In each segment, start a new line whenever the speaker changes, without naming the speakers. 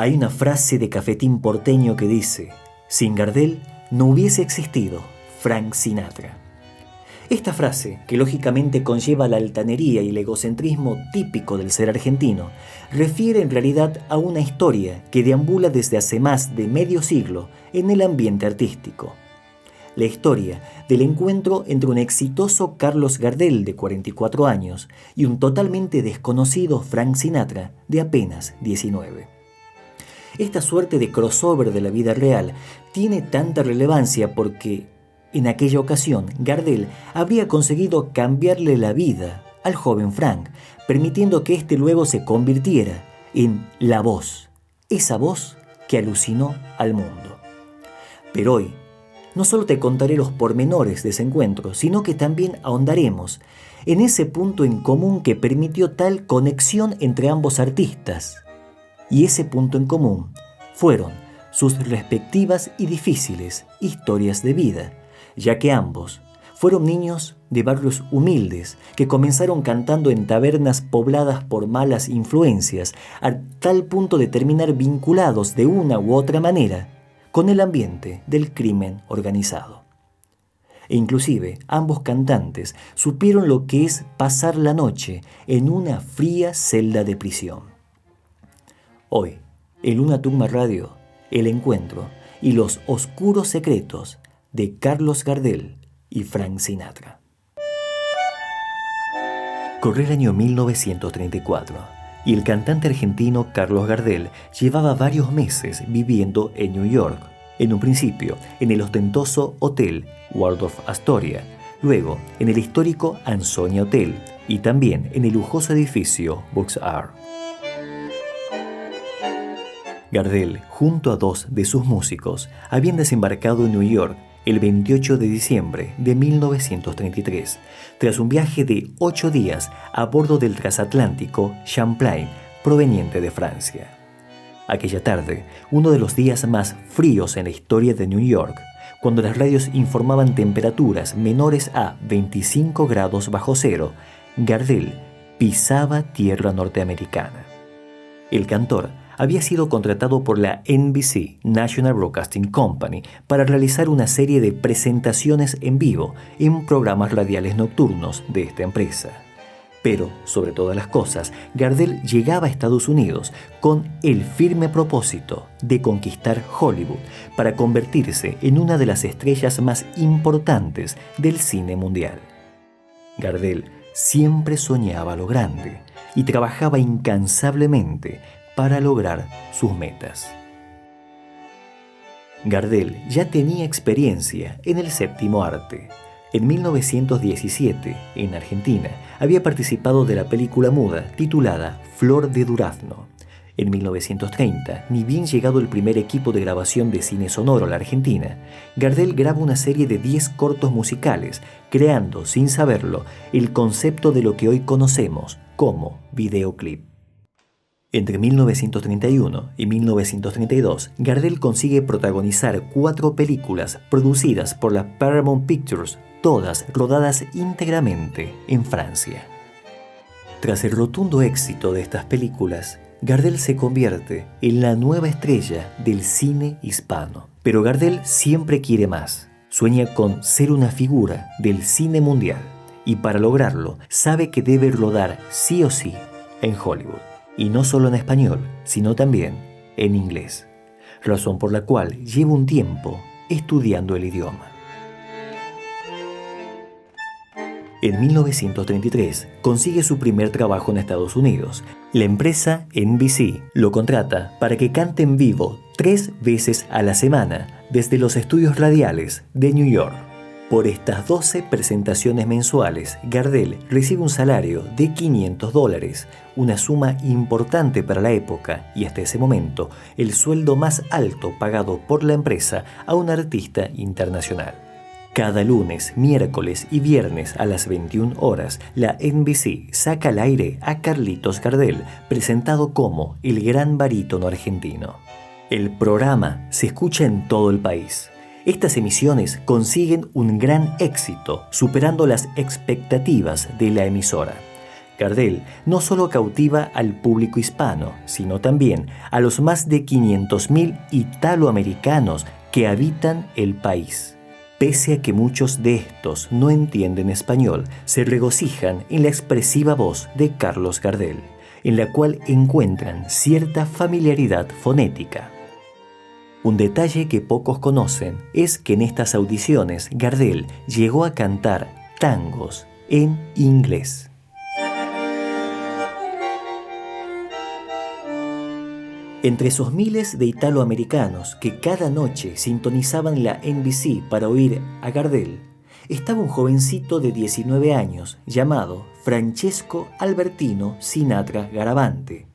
Hay una frase de Cafetín Porteño que dice: sin Gardel no hubiese existido Frank Sinatra. Esta frase, que lógicamente conlleva la altanería y el egocentrismo típico del ser argentino, refiere en realidad a una historia que deambula desde hace más de medio siglo en el ambiente artístico. La historia del encuentro entre un exitoso Carlos Gardel de 44 años y un totalmente desconocido Frank Sinatra de apenas 19. Esta suerte de crossover de la vida real tiene tanta relevancia porque en aquella ocasión Gardel habría conseguido cambiarle la vida al joven Frank, permitiendo que éste luego se convirtiera en la voz, esa voz que alucinó al mundo. Pero hoy no solo te contaré los pormenores de ese encuentro, sino que también ahondaremos en ese punto en común que permitió tal conexión entre ambos artistas. Y ese punto en común fueron sus respectivas y difíciles historias de vida, ya que ambos fueron niños de barrios humildes que comenzaron cantando en tabernas pobladas por malas influencias, a tal punto de terminar vinculados de una u otra manera con el ambiente del crimen organizado. E inclusive ambos cantantes supieron lo que es pasar la noche en una fría celda de prisión. Hoy, en Una Tumba Radio, el encuentro y los oscuros secretos de Carlos Gardel y Frank Sinatra. Corría el año 1934 y el cantante argentino Carlos Gardel llevaba varios meses viviendo en New York, en un principio en el ostentoso Hotel Waldorf Astoria, luego en el histórico Ansonia Hotel y también en el lujoso edificio Buxar. Gardel, junto a dos de sus músicos, habían desembarcado en New York el 28 de diciembre de 1933, tras un viaje de 8 días a bordo del transatlántico Champlain, proveniente de Francia. Aquella tarde, uno de los días más fríos en la historia de New York, cuando las radios informaban temperaturas menores a 25 grados bajo cero, Gardel pisaba tierra norteamericana. El cantor había sido contratado por la NBC, National Broadcasting Company, para realizar una serie de presentaciones en vivo en programas radiales nocturnos de esta empresa. Pero, sobre todas las cosas, Gardel llegaba a Estados Unidos con el firme propósito de conquistar Hollywood para convertirse en una de las estrellas más importantes del cine mundial. Gardel siempre soñaba a lo grande y trabajaba incansablemente para lograr sus metas. Gardel ya tenía experiencia en el séptimo arte. En 1917, en Argentina, había participado de la película muda titulada Flor de Durazno. En 1930, ni bien llegado el primer equipo de grabación de cine sonoro a la Argentina, Gardel graba una serie de 10 cortos musicales, creando, sin saberlo, el concepto de lo que hoy conocemos como videoclip. Entre 1931 y 1932, Gardel consigue protagonizar 4 películas producidas por la Paramount Pictures, todas rodadas íntegramente en Francia. Tras el rotundo éxito de estas películas, Gardel se convierte en la nueva estrella del cine hispano. Pero Gardel siempre quiere más. Sueña con ser una figura del cine mundial y para lograrlo sabe que debe rodar sí o sí en Hollywood. Y no solo en español, sino también en inglés, razón por la cual lleva un tiempo estudiando el idioma. En 1933 consigue su primer trabajo en Estados Unidos. La empresa NBC lo contrata para que cante en vivo 3 veces a la semana desde los estudios radiales de New York. Por estas 12 presentaciones mensuales, Gardel recibe un salario de $500, una suma importante para la época y hasta ese momento el sueldo más alto pagado por la empresa a un artista internacional. Cada lunes, miércoles y viernes a las 21 horas, la NBC saca al aire a Carlitos Gardel, presentado como el gran barítono argentino. El programa se escucha en todo el país. Estas emisiones consiguen un gran éxito, superando las expectativas de la emisora. Gardel no solo cautiva al público hispano, sino también a los más de 500.000 italoamericanos que habitan el país. Pese a que muchos de estos no entienden español, se regocijan en la expresiva voz de Carlos Gardel, en la cual encuentran cierta familiaridad fonética. Un detalle que pocos conocen es que en estas audiciones Gardel llegó a cantar tangos en inglés. Entre esos miles de italoamericanos que cada noche sintonizaban la NBC para oír a Gardel, estaba un jovencito de 19 años llamado Francesco Albertino Sinatra Garavante,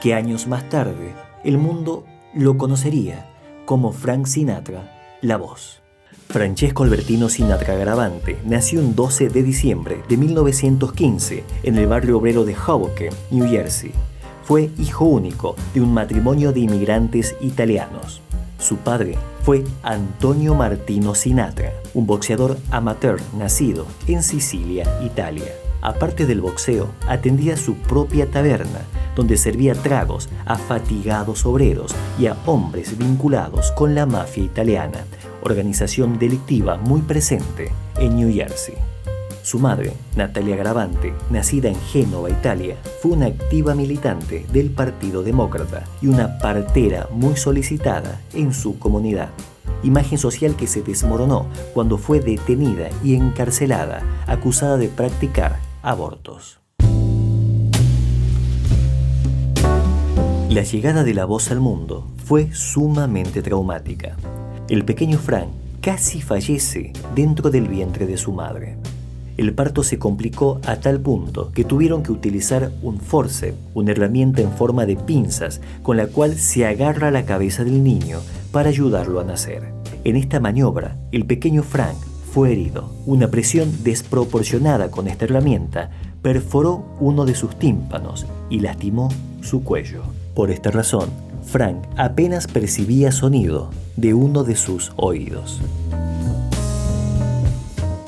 que años más tarde el mundo lo conocería como Frank Sinatra, la voz. Francesco Albertino Sinatra Garavante nació un 12 de diciembre de 1915 en el barrio obrero de Hoboken, New Jersey. Fue hijo único de un matrimonio de inmigrantes italianos. Su padre fue Antonio Martino Sinatra, un boxeador amateur nacido en Sicilia, Italia. Aparte del boxeo, atendía su propia taberna, donde servía tragos a fatigados obreros y a hombres vinculados con la mafia italiana, organización delictiva muy presente en New Jersey. Su madre, Natalia Garavante, nacida en Génova, Italia, fue una activa militante del Partido Demócrata y una partera muy solicitada en su comunidad. Imagen social que se desmoronó cuando fue detenida y encarcelada, acusada de practicar abortos. La llegada de la voz al mundo fue sumamente traumática. El pequeño Frank casi fallece dentro del vientre de su madre. El parto se complicó a tal punto que tuvieron que utilizar un forceps, una herramienta en forma de pinzas con la cual se agarra la cabeza del niño para ayudarlo a nacer. En esta maniobra, el pequeño Frank fue herido. Una presión desproporcionada con esta herramienta perforó uno de sus tímpanos y lastimó su cuello. Por esta razón, Frank apenas percibía sonido de uno de sus oídos.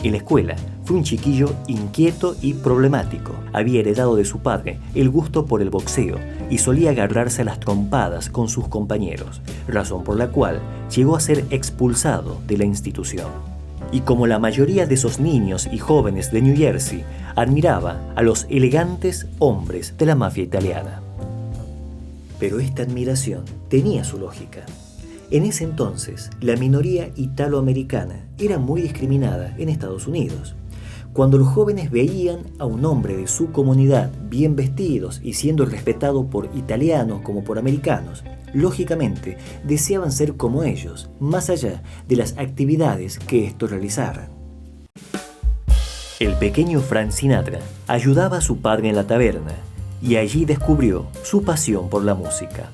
En la escuela, fue un chiquillo inquieto y problemático. Había heredado de su padre el gusto por el boxeo y solía agarrarse a las trompadas con sus compañeros, razón por la cual llegó a ser expulsado de la institución. Y como la mayoría de esos niños y jóvenes de New Jersey, admiraba a los elegantes hombres de la mafia italiana. Pero esta admiración tenía su lógica. En ese entonces, la minoría italoamericana era muy discriminada en Estados Unidos. Cuando los jóvenes veían a un hombre de su comunidad bien vestidos y siendo respetado por italianos como por americanos, lógicamente deseaban ser como ellos, más allá de las actividades que estos realizaran. El pequeño Frank Sinatra ayudaba a su padre en la taberna y allí descubrió su pasión por la música.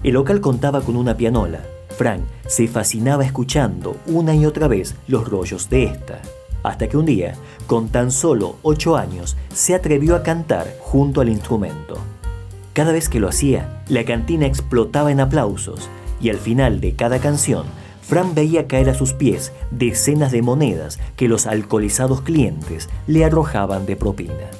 El local contaba con una pianola. Frank se fascinaba escuchando una y otra vez los rollos de esta, hasta que un día, con tan solo 8 años, se atrevió a cantar junto al instrumento. Cada vez que lo hacía, la cantina explotaba en aplausos y al final de cada canción, Frank veía caer a sus pies decenas de monedas que los alcoholizados clientes le arrojaban de propina.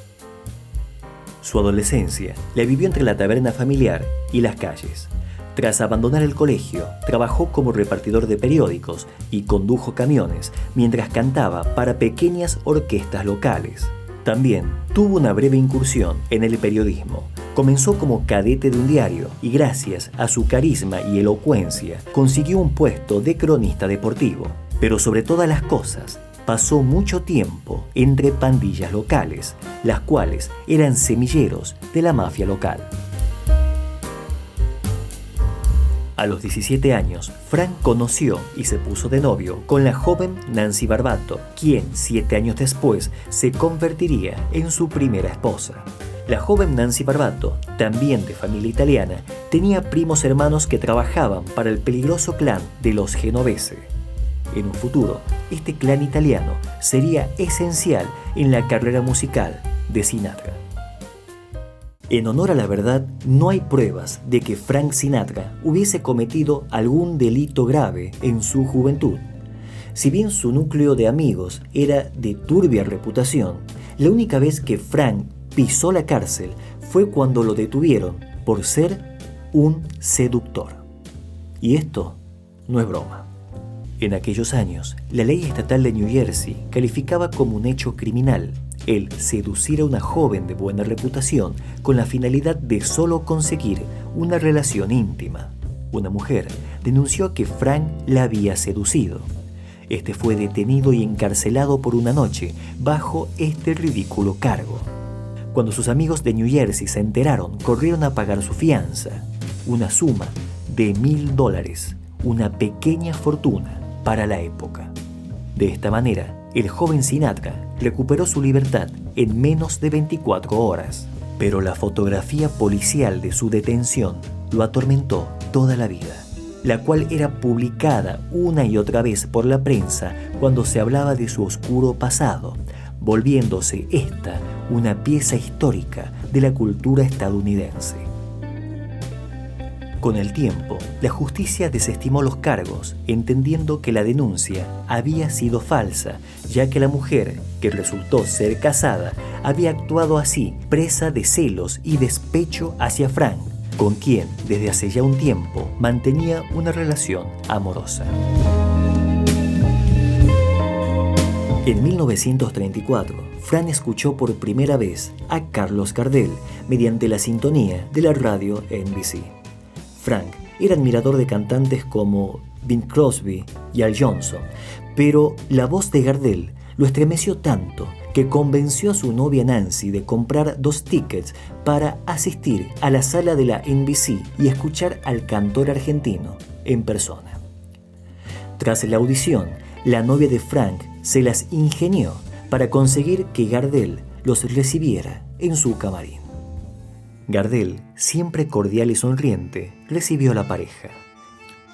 Su adolescencia la vivió entre la taberna familiar y las calles. Tras abandonar el colegio, trabajó como repartidor de periódicos y condujo camiones mientras cantaba para pequeñas orquestas locales. También tuvo una breve incursión en el periodismo. Comenzó como cadete de un diario y gracias a su carisma y elocuencia consiguió un puesto de cronista deportivo. Pero sobre todas las cosas, pasó mucho tiempo entre pandillas locales, las cuales eran semilleros de la mafia local. A los 17 años, Frank conoció y se puso de novio con la joven Nancy Barbato, quien 7 años después se convertiría en su primera esposa. La joven Nancy Barbato, también de familia italiana, tenía primos hermanos que trabajaban para el peligroso clan de los Genovese. En un futuro, este clan italiano sería esencial en la carrera musical de Sinatra. En honor a la verdad, no hay pruebas de que Frank Sinatra hubiese cometido algún delito grave en su juventud. Si bien su núcleo de amigos era de turbia reputación, la única vez que Frank pisó la cárcel fue cuando lo detuvieron por ser un seductor. Y esto no es broma. En aquellos años, la ley estatal de New Jersey calificaba como un hecho criminal el seducir a una joven de buena reputación con la finalidad de solo conseguir una relación íntima. Una mujer denunció que Frank la había seducido. Este fue detenido y encarcelado por una noche bajo este ridículo cargo. Cuando sus amigos de New Jersey se enteraron, corrieron a pagar su fianza, una suma de $1,000, una pequeña fortuna para la época. De esta manera, el joven Sinatra recuperó su libertad en menos de 24 horas, pero la fotografía policial de su detención lo atormentó toda la vida, la cual era publicada una y otra vez por la prensa cuando se hablaba de su oscuro pasado, volviéndose esta una pieza histórica de la cultura estadounidense. Con el tiempo, la justicia desestimó los cargos, entendiendo que la denuncia había sido falsa, ya que la mujer, que resultó ser casada, había actuado así, presa de celos y despecho hacia Frank, con quien desde hace ya un tiempo mantenía una relación amorosa. En 1934, Frank escuchó por primera vez a Carlos Gardel mediante la sintonía de la radio NBC. Frank era admirador de cantantes como Bing Crosby y Al Johnson, pero la voz de Gardel lo estremeció tanto que convenció a su novia Nancy de comprar 2 tickets para asistir a la sala de la NBC y escuchar al cantor argentino en persona. Tras la audición, la novia de Frank se las ingenió para conseguir que Gardel los recibiera en su camarín. Gardel, siempre cordial y sonriente, recibió a la pareja.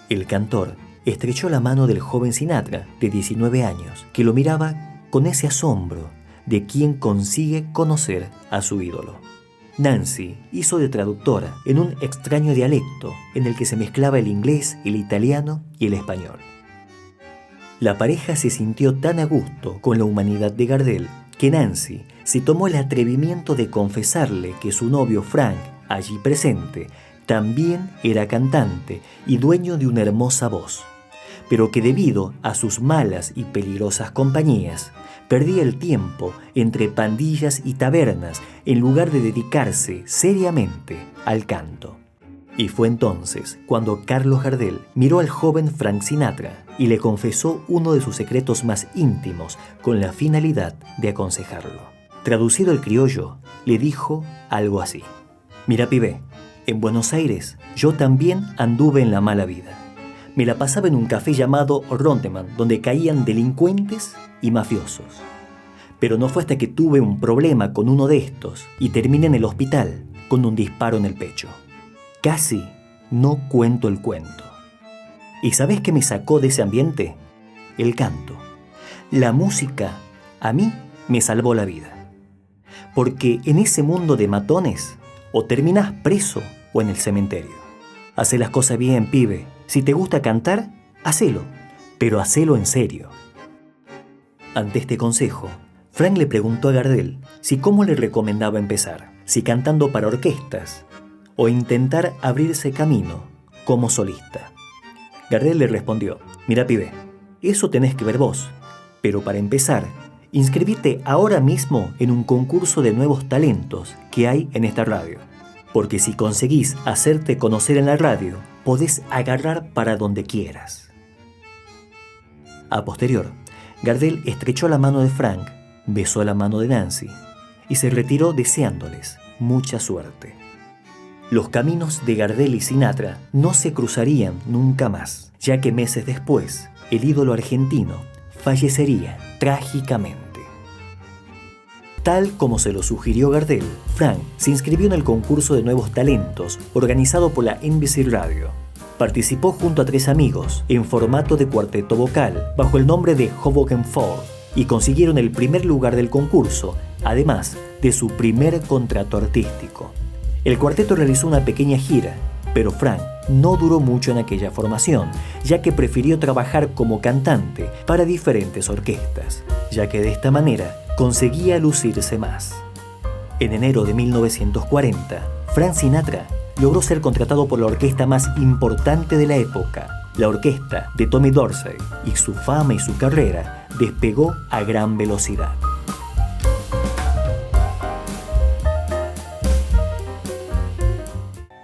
El cantor estrechó la mano del joven Sinatra, de 19 años, que lo miraba con ese asombro de quien consigue conocer a su ídolo. Nancy hizo de traductora en un extraño dialecto en el que se mezclaba el inglés, el italiano y el español. La pareja se sintió tan a gusto con la humanidad de Gardel que Nancy se tomó el atrevimiento de confesarle que su novio Frank, allí presente, también era cantante y dueño de una hermosa voz, pero que debido a sus malas y peligrosas compañías, perdía el tiempo entre pandillas y tabernas en lugar de dedicarse seriamente al canto. Y fue entonces cuando Carlos Gardel miró al joven Frank Sinatra y le confesó uno de sus secretos más íntimos con la finalidad de aconsejarlo. Traducido al criollo, le dijo algo así: «Mira, pibe, en Buenos Aires yo también anduve en la mala vida. Me la pasaba en un café llamado Rondeman, donde caían delincuentes y mafiosos. Pero no fue hasta que tuve un problema con uno de estos y terminé en el hospital con un disparo en el pecho. Casi no cuento el cuento. ¿Y sabés qué me sacó de ese ambiente? El canto. La música a mí me salvó la vida. Porque en ese mundo de matones, o terminás preso o en el cementerio. Hacé las cosas bien, pibe. Si te gusta cantar, hacelo, pero hacelo en serio». Ante este consejo, Frank le preguntó a Gardel si cómo le recomendaba empezar, si cantando para orquestas o intentar abrirse camino como solista. Gardel le respondió: «Mira, pibe, eso tenés que ver vos, pero para empezar, inscribite ahora mismo en un concurso de nuevos talentos que hay en esta radio, porque si conseguís hacerte conocer en la radio, podés agarrar para donde quieras». A posterior, Gardel estrechó la mano de Frank, besó la mano de Nancy y se retiró deseándoles mucha suerte. Los caminos de Gardel y Sinatra no se cruzarían nunca más, ya que meses después, el ídolo argentino fallecería trágicamente. Tal como se lo sugirió Gardel, Frank se inscribió en el concurso de nuevos talentos organizado por la NBC Radio. Participó junto a 3 amigos en formato de cuarteto vocal bajo el nombre de Hoboken Four y consiguieron el primer lugar del concurso, además de su primer contrato artístico. El cuarteto realizó una pequeña gira, pero Frank no duró mucho en aquella formación, ya que prefirió trabajar como cantante para diferentes orquestas, ya que de esta manera conseguía lucirse más. En enero de 1940, Frank Sinatra logró ser contratado por la orquesta más importante de la época, la orquesta de Tommy Dorsey, y su fama y su carrera despegó a gran velocidad.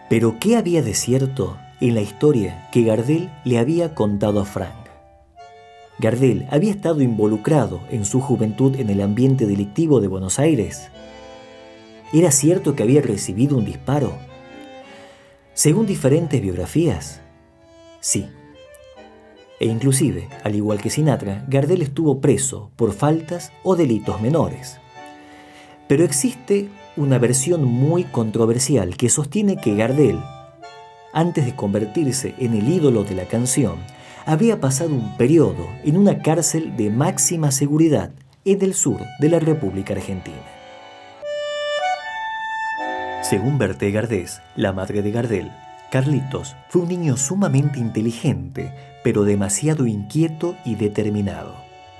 Pero ¿qué había de cierto en la historia que Gardel le había contado a Frank? ¿Gardel había estado involucrado en su juventud en el ambiente delictivo de Buenos Aires? ¿Era cierto que había recibido un disparo? Según diferentes biografías, sí. E inclusive, al igual que Sinatra, Gardel estuvo preso por faltas o delitos menores. Pero existe una versión muy controversial que sostiene que Gardel, antes de convertirse en el ídolo de la canción, había pasado un periodo en una cárcel de máxima seguridad en el sur de la República Argentina. Según Berté Gardés, la madre de Gardel, Carlitos fue un niño sumamente inteligente, pero demasiado inquieto y determinado.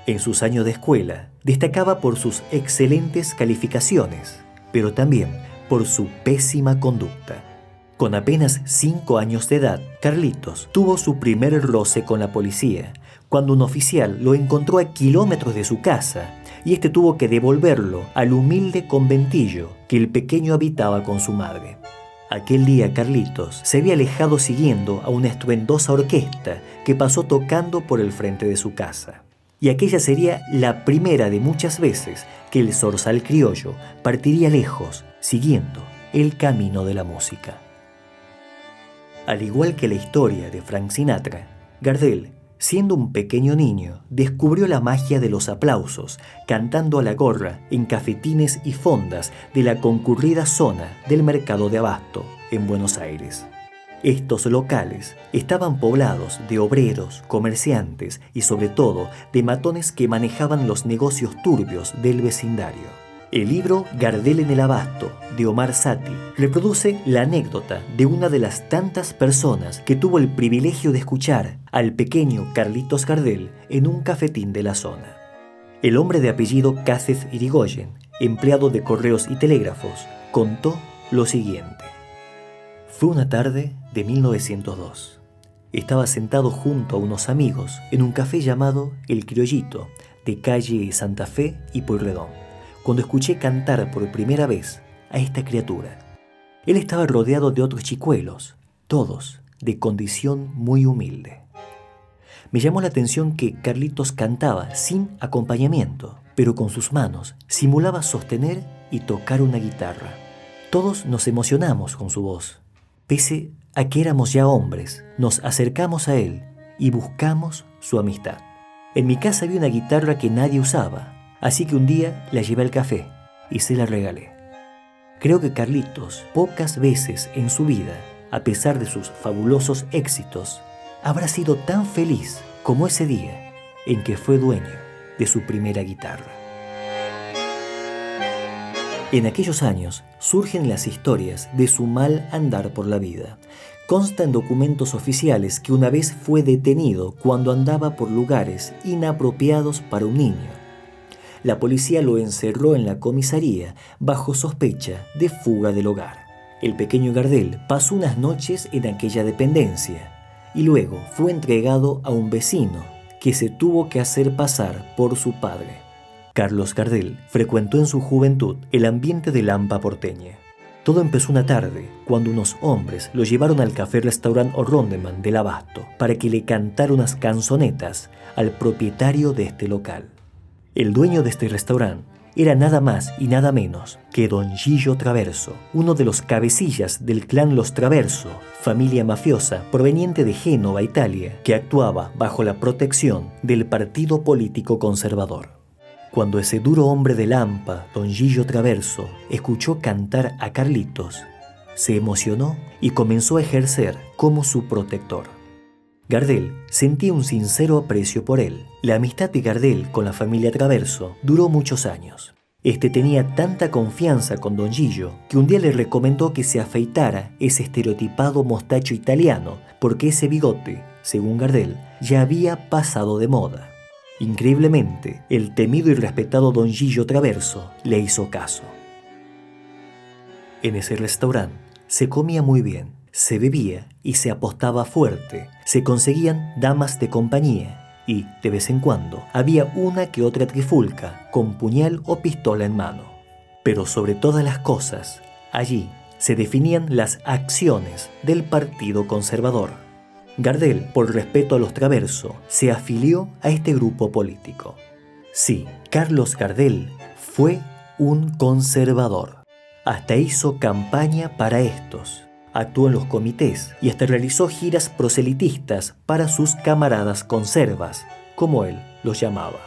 En sus años de escuela, destacaba por sus excelentes calificaciones, pero también por su pésima conducta. Con apenas 5 años de edad, Carlitos tuvo su primer roce con la policía, cuando un oficial lo encontró a kilómetros de su casa y este tuvo que devolverlo al humilde conventillo que el pequeño habitaba con su madre. Aquel día Carlitos se había alejado siguiendo a una estruendosa orquesta que pasó tocando por el frente de su casa. Y aquella sería la primera de muchas veces que el zorzal criollo partiría lejos, siguiendo el camino de la música. Al igual que la historia de Frank Sinatra, Gardel, siendo un pequeño niño, descubrió la magia de los aplausos, cantando a la gorra en cafetines y fondas de la concurrida zona del mercado de Abasto, en Buenos Aires. Estos locales estaban poblados de obreros, comerciantes y sobre todo de matones que manejaban los negocios turbios del vecindario. El libro Gardel en el Abasto, de Omar Saty, reproduce la anécdota de una de las tantas personas que tuvo el privilegio de escuchar al pequeño Carlitos Gardel en un cafetín de la zona. El hombre de apellido Cáceres Irigoyen, empleado de correos y telégrafos, contó lo siguiente. Fue una tarde de 1902. Estaba sentado junto a unos amigos en un café llamado El Criollito, de calle Santa Fe y Pueyrredón, cuando escuché cantar por primera vez a esta criatura. Él estaba rodeado de otros chicuelos, todos de condición muy humilde. Me llamó la atención que Carlitos cantaba sin acompañamiento, pero con sus manos simulaba sostener y tocar una guitarra. Todos nos emocionamos con su voz. Pese a que éramos ya hombres, nos acercamos a él y buscamos su amistad. En mi casa había una guitarra que nadie usaba, así que un día la llevé al café y se la regalé. Creo que Carlitos, pocas veces en su vida, a pesar de sus fabulosos éxitos, habrá sido tan feliz como ese día en que fue dueño de su primera guitarra. En aquellos años surgen las historias de su mal andar por la vida. Consta en documentos oficiales que una vez fue detenido cuando andaba por lugares inapropiados para un niño. La policía lo encerró en la comisaría bajo sospecha de fuga del hogar. El pequeño Gardel pasó unas noches en aquella dependencia y luego fue entregado a un vecino que se tuvo que hacer pasar por su padre. Carlos Gardel frecuentó en su juventud el ambiente de Lampa porteña. Todo empezó una tarde cuando unos hombres lo llevaron al café-restaurant Rondeman del Abasto para que le cantara unas canzonetas al propietario de este local. El dueño de este restaurante era nada más y nada menos que don Gillo Traverso, uno de los cabecillas del clan Los Traverso, familia mafiosa proveniente de Génova, Italia, que actuaba bajo la protección del Partido Político Conservador. Cuando ese duro hombre de Lampa, don Gillo Traverso, escuchó cantar a Carlitos, se emocionó y comenzó a ejercer como su protector. Gardel sentía un sincero aprecio por él. La amistad de Gardel con la familia Traverso duró muchos años. Este tenía tanta confianza con don Gillo que un día le recomendó que se afeitara ese estereotipado mostacho italiano porque ese bigote, según Gardel, ya había pasado de moda. Increíblemente, el temido y respetado don Gillo Traverso le hizo caso. En ese restaurante se comía muy bien, se bebía y se apostaba fuerte, se conseguían damas de compañía y, de vez en cuando, había una que otra trifulca con puñal o pistola en mano. Pero sobre todas las cosas, allí se definían las acciones del Partido Conservador. Gardel, por respeto a los Traverso, se afilió a este grupo político. Sí, Carlos Gardel fue un conservador. Hasta hizo campaña para estos. Actuó en los comités y hasta realizó giras proselitistas para sus camaradas conservas, como él los llamaba.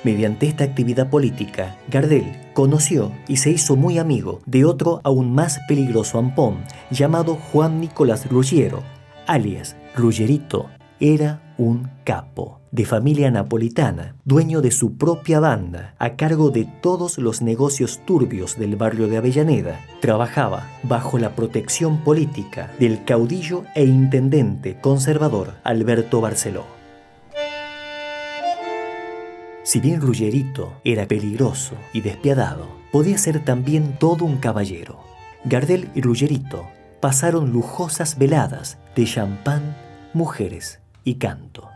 Mediante esta actividad política, Gardel conoció y se hizo muy amigo de otro aún más peligroso ampón, llamado Juan Nicolás Ruggiero, alias Ruggerito. Era un capo, de familia napolitana, dueño de su propia banda, a cargo de todos los negocios turbios del barrio de Avellaneda. Trabajaba bajo la protección política del caudillo e intendente conservador Alberto Barceló. Si bien Ruggerito era peligroso y despiadado, podía ser también todo un caballero. Gardel y Ruggerito pasaron lujosas veladas de champán, mujeres y canto.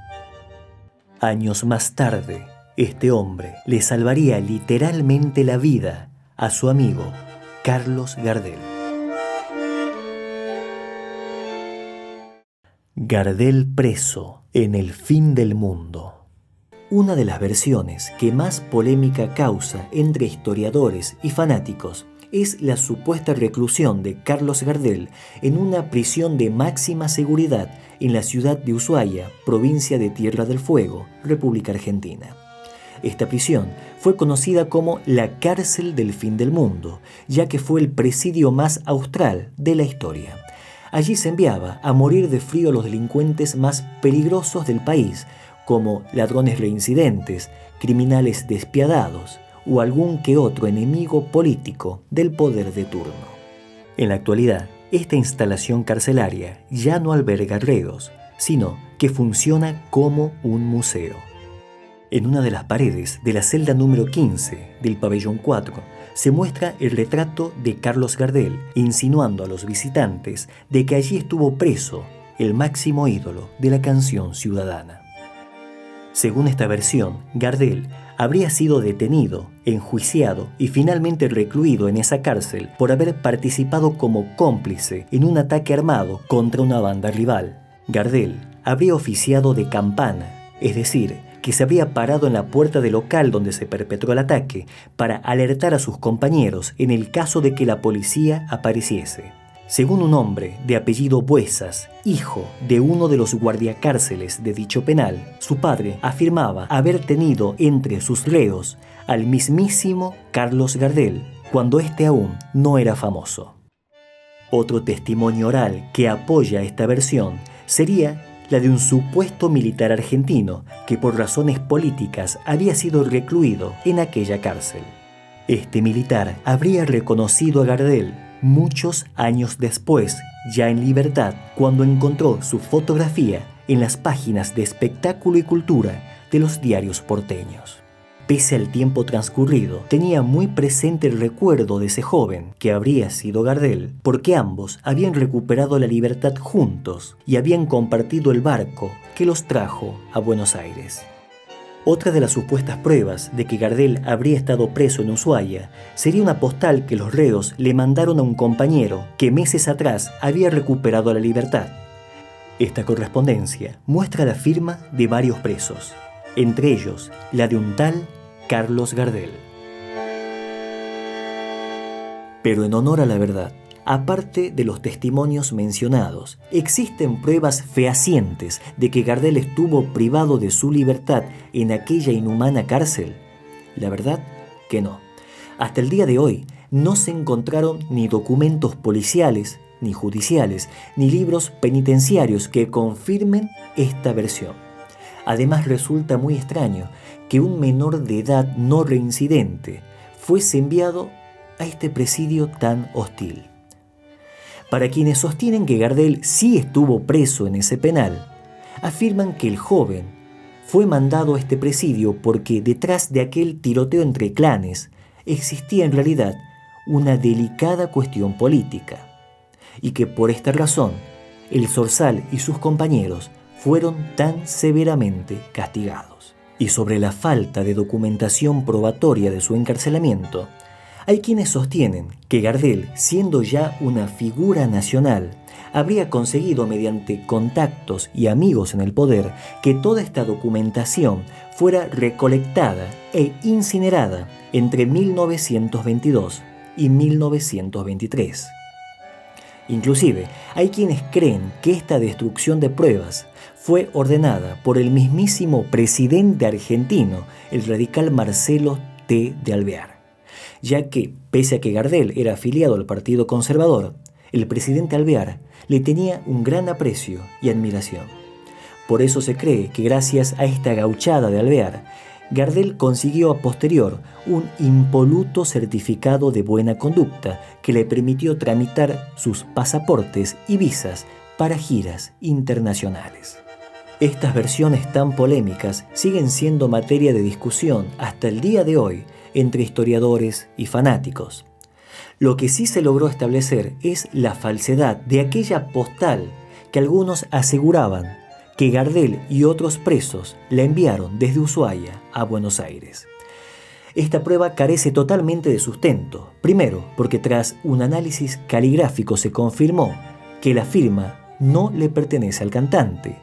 Años más tarde, este hombre le salvaría literalmente la vida a su amigo Carlos Gardel. Gardel preso en el fin del mundo. Una de las versiones que más polémica causa entre historiadores y fanáticos es la supuesta reclusión de Carlos Gardel en una prisión de máxima seguridad en la ciudad de Ushuaia, provincia de Tierra del Fuego, República Argentina. Esta prisión fue conocida como la cárcel del fin del mundo, ya que fue el presidio más austral de la historia. Allí se enviaba a morir de frío a los delincuentes más peligrosos del país, como ladrones reincidentes, criminales despiadados o algún que otro enemigo político del poder de turno. En la actualidad, esta instalación carcelaria ya no alberga reos, sino que funciona como un museo. En una de las paredes de la celda número 15 del pabellón 4 se muestra el retrato de Carlos Gardel, insinuando a los visitantes de que allí estuvo preso el máximo ídolo de la canción ciudadana. Según esta versión, Gardel habría sido detenido, enjuiciado y finalmente recluido en esa cárcel por haber participado como cómplice en un ataque armado contra una banda rival. Gardel habría oficiado de campana, es decir, que se habría parado en la puerta del local donde se perpetró el ataque para alertar a sus compañeros en el caso de que la policía apareciese. Según un hombre de apellido Buesas, hijo de uno de los guardiacárceles de dicho penal, su padre afirmaba haber tenido entre sus reos al mismísimo Carlos Gardel, cuando éste aún no era famoso. Otro testimonio oral que apoya esta versión sería la de un supuesto militar argentino que por razones políticas había sido recluido en aquella cárcel. Este militar habría reconocido a Gardel muchos años después, ya en libertad, cuando encontró su fotografía en las páginas de espectáculo y cultura de los diarios porteños. Pese al tiempo transcurrido, tenía muy presente el recuerdo de ese joven que habría sido Gardel, porque ambos habían recuperado la libertad juntos y habían compartido el barco que los trajo a Buenos Aires. Otra de las supuestas pruebas de que Gardel habría estado preso en Ushuaia sería una postal que los reos le mandaron a un compañero que meses atrás había recuperado la libertad. Esta correspondencia muestra la firma de varios presos, entre ellos la de un tal Carlos Gardel. Pero en honor a la verdad, aparte de los testimonios mencionados, ¿existen pruebas fehacientes de que Gardel estuvo privado de su libertad en aquella inhumana cárcel? La verdad que no. Hasta el día de hoy no se encontraron ni documentos policiales, ni judiciales, ni libros penitenciarios que confirmen esta versión. Además, resulta muy extraño que un menor de edad no reincidente fuese enviado a este presidio tan hostil. Para quienes sostienen que Gardel sí estuvo preso en ese penal, afirman que el joven fue mandado a este presidio porque detrás de aquel tiroteo entre clanes existía en realidad una delicada cuestión política, y que por esta razón el Zorzal y sus compañeros fueron tan severamente castigados. Y sobre la falta de documentación probatoria de su encarcelamiento, hay quienes sostienen que Gardel, siendo ya una figura nacional, habría conseguido mediante contactos y amigos en el poder que toda esta documentación fuera recolectada e incinerada entre 1922 y 1923. Inclusive, hay quienes creen que esta destrucción de pruebas fue ordenada por el mismísimo presidente argentino, el radical Marcelo T. de Alvear, ya que, pese a que Gardel era afiliado al Partido Conservador, el presidente Alvear le tenía un gran aprecio y admiración. Por eso se cree que gracias a esta gauchada de Alvear, Gardel consiguió a posterior un impoluto certificado de buena conducta que le permitió tramitar sus pasaportes y visas para giras internacionales. Estas versiones tan polémicas siguen siendo materia de discusión hasta el día de hoy entre historiadores y fanáticos. Lo que sí se logró establecer es la falsedad de aquella postal que algunos aseguraban que Gardel y otros presos la enviaron desde Ushuaia a Buenos Aires. Esta prueba carece totalmente de sustento, primero porque tras un análisis caligráfico se confirmó que la firma no le pertenece al cantante,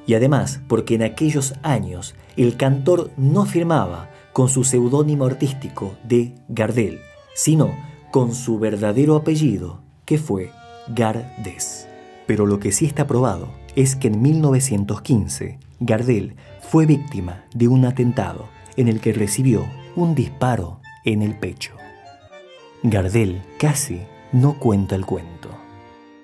y además porque en aquellos años el cantor no firmaba con su seudónimo artístico de Gardel, sino con su verdadero apellido, que fue Gardés. Pero lo que sí está probado es que en 1915 Gardel fue víctima de un atentado en el que recibió un disparo en el pecho. Gardel casi no cuenta el cuento.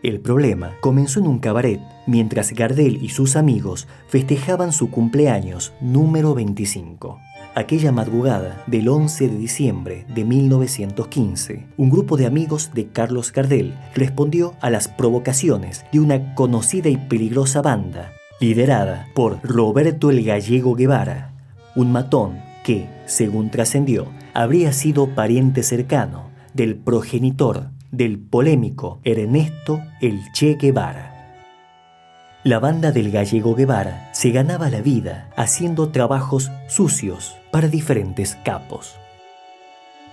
El problema comenzó en un cabaret mientras Gardel y sus amigos festejaban su cumpleaños número 25. Aquella madrugada del 11 de diciembre de 1915, un grupo de amigos de Carlos Gardel respondió a las provocaciones de una conocida y peligrosa banda liderada por Roberto el Gallego Guevara, un matón que, según trascendió, habría sido pariente cercano del progenitor del polémico Ernesto el Che Guevara. La banda del Gallego Guevara se ganaba la vida haciendo trabajos sucios para diferentes capos.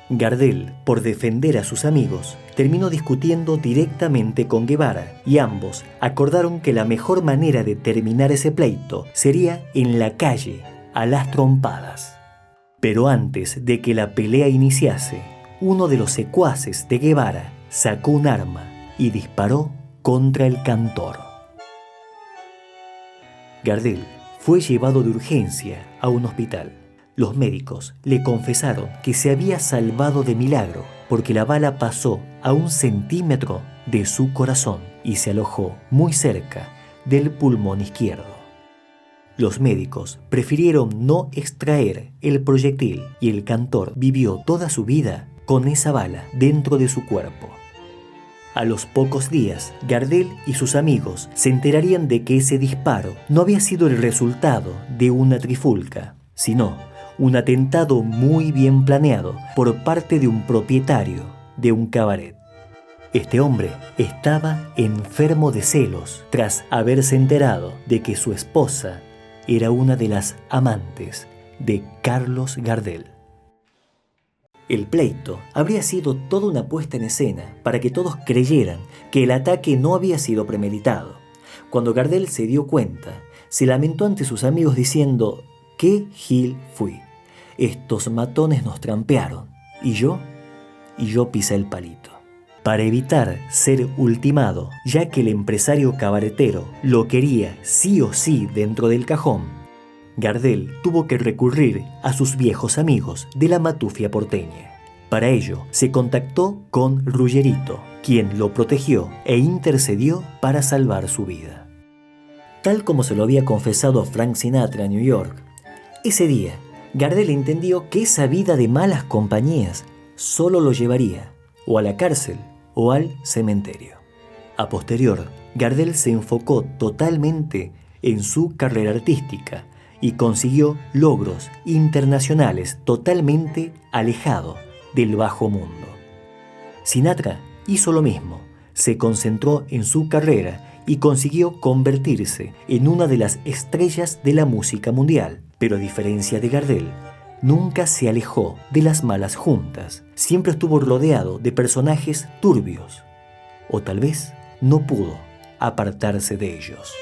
Gardel, por defender a sus amigos, terminó discutiendo directamente con Guevara y ambos acordaron que la mejor manera de terminar ese pleito sería en la calle, a las trompadas. Pero antes de que la pelea iniciase, uno de los secuaces de Guevara sacó un arma y disparó contra el cantor. Gardel fue llevado de urgencia a un hospital. Los médicos le confesaron que se había salvado de milagro porque la bala pasó a 1 centímetro de su corazón y se alojó muy cerca del pulmón izquierdo. Los médicos prefirieron no extraer el proyectil y el cantor vivió toda su vida con esa bala dentro de su cuerpo. A los pocos días, Gardel y sus amigos se enterarían de que ese disparo no había sido el resultado de una trifulca, sino un atentado muy bien planeado por parte de un propietario de un cabaret. Este hombre estaba enfermo de celos tras haberse enterado de que su esposa era una de las amantes de Carlos Gardel. El pleito habría sido toda una puesta en escena para que todos creyeran que el ataque no había sido premeditado. Cuando Gardel se dio cuenta, se lamentó ante sus amigos diciendo: «¡Qué gil fui! Estos matones nos trampearon, y yo pisé el palito». Para evitar ser ultimado, ya que el empresario cabaretero lo quería sí o sí dentro del cajón, Gardel tuvo que recurrir a sus viejos amigos de la matufia porteña. Para ello, se contactó con Ruggerito, quien lo protegió e intercedió para salvar su vida. Tal como se lo había confesado a Frank Sinatra en New York, ese día, Gardel entendió que esa vida de malas compañías solo lo llevaría o a la cárcel o al cementerio. A posterior, Gardel se enfocó totalmente en su carrera artística y consiguió logros internacionales totalmente alejado del bajo mundo. Sinatra hizo lo mismo, se concentró en su carrera y consiguió convertirse en una de las estrellas de la música mundial. Pero a diferencia de Gardel, nunca se alejó de las malas juntas, siempre estuvo rodeado de personajes turbios, o tal vez no pudo apartarse de ellos.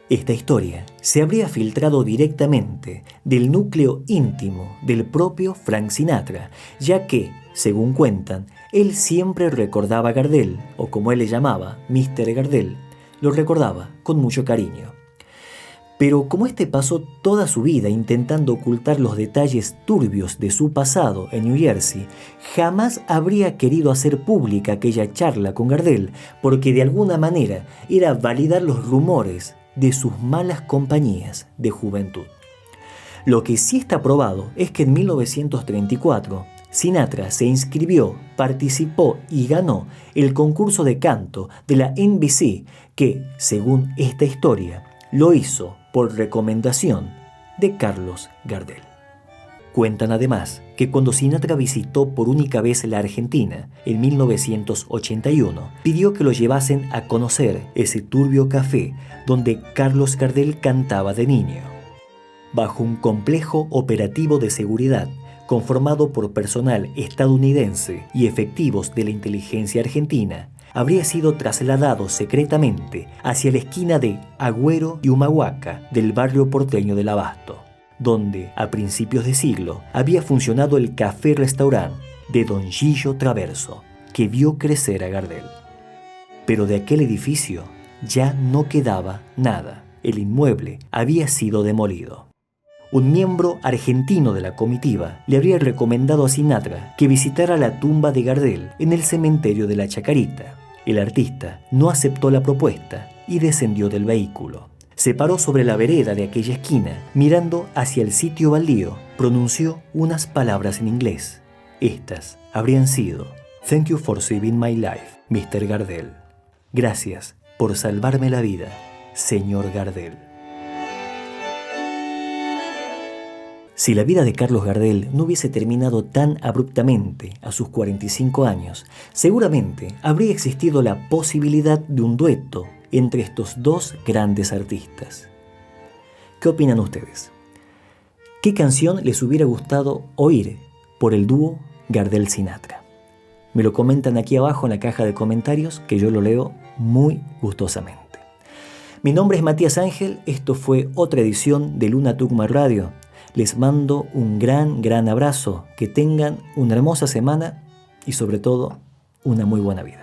Esta historia se habría filtrado directamente del núcleo íntimo del propio Frank Sinatra, ya que, según cuentan, él siempre recordaba a Gardel, o como él le llamaba, Mr. Gardel, lo recordaba con mucho cariño. Pero como este pasó toda su vida intentando ocultar los detalles turbios de su pasado en New Jersey, jamás habría querido hacer pública aquella charla con Gardel, porque de alguna manera era validar los rumores de sus malas compañías de juventud. Lo que sí está probado es que en 1934 Sinatra se inscribió, participó y ganó el concurso de canto de la NBC, que, según esta historia, lo hizo por recomendación de Carlos Gardel. Cuentan además que cuando Sinatra visitó por única vez la Argentina en 1981, pidió que lo llevasen a conocer ese turbio café donde Carlos Gardel cantaba de niño. Bajo un complejo operativo de seguridad conformado por personal estadounidense y efectivos de la inteligencia argentina, habría sido trasladado secretamente hacia la esquina de Agüero y Humahuaca del barrio porteño del Abasto, donde a principios de siglo había funcionado el café-restaurant de Don Gillo Traverso, que vio crecer a Gardel. Pero de aquel edificio ya no quedaba nada. El inmueble había sido demolido. Un miembro argentino de la comitiva le habría recomendado a Sinatra que visitara la tumba de Gardel en el cementerio de la Chacarita. El artista no aceptó la propuesta y descendió del vehículo. Se paró sobre la vereda de aquella esquina, mirando hacia el sitio baldío, pronunció unas palabras en inglés. Estas habrían sido: "Thank you for saving my life, Mr. Gardel". Gracias por salvarme la vida, señor Gardel. Si la vida de Carlos Gardel no hubiese terminado tan abruptamente a sus 45 años, seguramente habría existido la posibilidad de un dueto entre estos dos grandes artistas. ¿Qué opinan ustedes? ¿Qué canción les hubiera gustado oír por el dúo Gardel-Sinatra? Me lo comentan aquí abajo en la caja de comentarios, que yo lo leo muy gustosamente. Mi nombre es Matías Ángel, esto fue otra edición de Luna Tucumán Radio. Les mando un gran abrazo, que tengan una hermosa semana y sobre todo una muy buena vida.